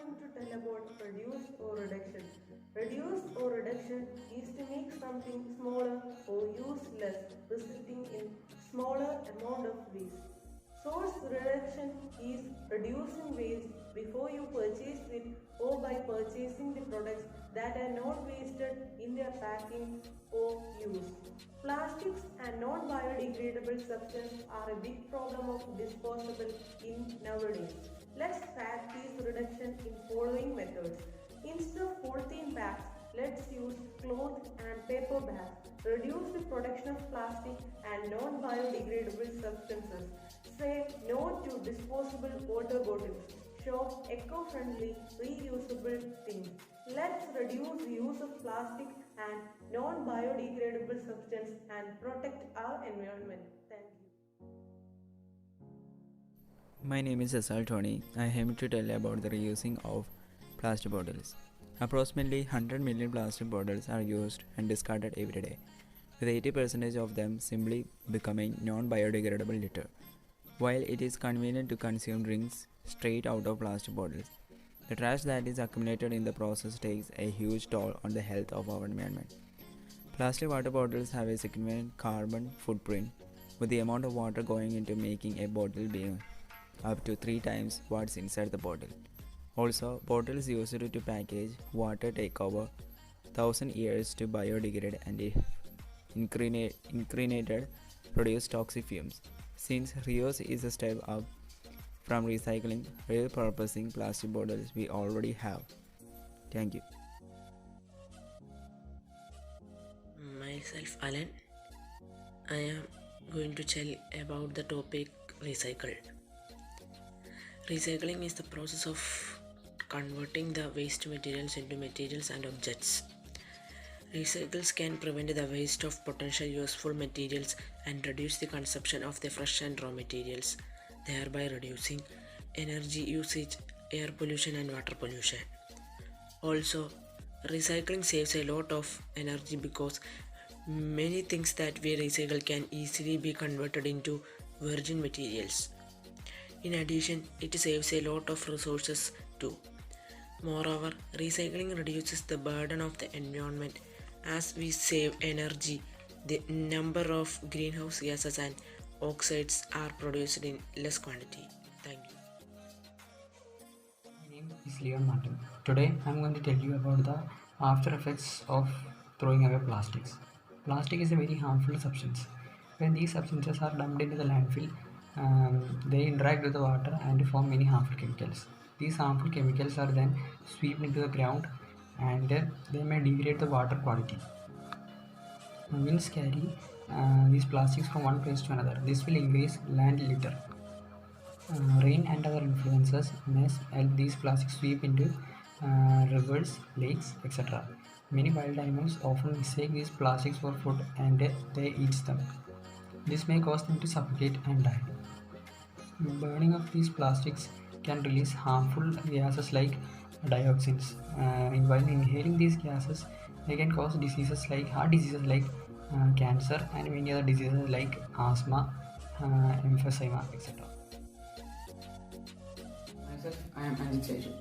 going to tell about reduce or reduction. Reduce or reduction is to make something smaller or use less, resulting in smaller amount of waste. Source reduction is reducing waste before you purchase it or by purchasing the products that are not wasted in their packing or use. Plastics and non-biodegradable substances are a big problem of disposable in nowadays. Let's practice reduction in following methods. Instead of polythene bags, let's use cloth and paper bags. Reduce the production of plastic and non-biodegradable substances. Say no to disposable water bottles. Shop eco-friendly, reusable things. Let's reduce the use of plastic and non-biodegradable substance and protect our environment. Thank you. My name is Asal Tony. I am to tell about the reusing of plastic bottles. Approximately 100 million plastic bottles are used and discarded every day, with 80% of them simply becoming non-biodegradable litter. While it is convenient to consume drinks straight out of plastic bottles, the trash that is accumulated in the process takes a huge toll on the health of our environment. Plastic water bottles have a significant carbon footprint, with the amount of water going into making a bottle being up to 3 times what's inside the bottle. Also, bottles used to package water take over 1,000 years to biodegrade and if incinerated produce toxic fumes. Since reuse is a step up from recycling, repurposing plastic bottles we already have. Thank you. Myself Alan. I am going to tell about the topic recycle. Recycling is the process of converting the waste materials into materials and objects. Recycles can prevent the waste of potential useful materials and reduce the consumption of the fresh and raw materials, thereby reducing energy usage, air pollution and water pollution. Also, recycling saves a lot of energy because many things that we recycle can easily be converted into virgin materials. In addition, it saves a lot of resources too. Moreover, recycling reduces the burden of the environment as we save energy. The number of greenhouse gases and oxides are produced in less quantity. Thank you. My name is Leon Martin. Today I am going to tell you about the after effects of throwing away plastics. Plastic is a very harmful substance. When these substances are dumped into the landfill, they interact with the water and form many harmful chemicals. These harmful chemicals are then swept into the ground and they may degrade the water quality. Winds carry these plastics from one place to another. This will increase land litter. Rain and other influences may help these plastics sweep into rivers, lakes, etc. Many wild animals often mistake these plastics for food and they eat them. This may cause them to suffocate and die. Burning of these plastics can release harmful gases like dioxins. While inhaling these gases, they can cause diseases like heart diseases like cancer and many other diseases like asthma, emphysema, etc. Myself, I am Anjit Seju.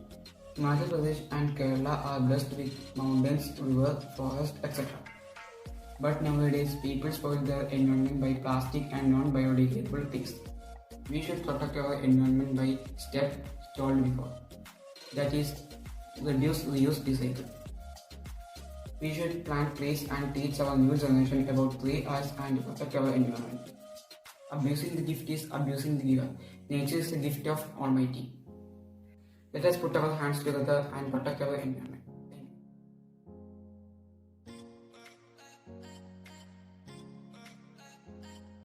Himachal Pradesh and Kerala are blessed with mountains, rivers, forests, etc. But nowadays, people spoil their environment by plastic and non-biodegradable things. We should protect our environment by steps told before. That is, reduce, reuse, recycle. We should plant trees and teach our new generation about tree arts and protect our environment. Abusing the gift is abusing the giver. Nature is the gift of Almighty. Let us put our hands together and protect our environment.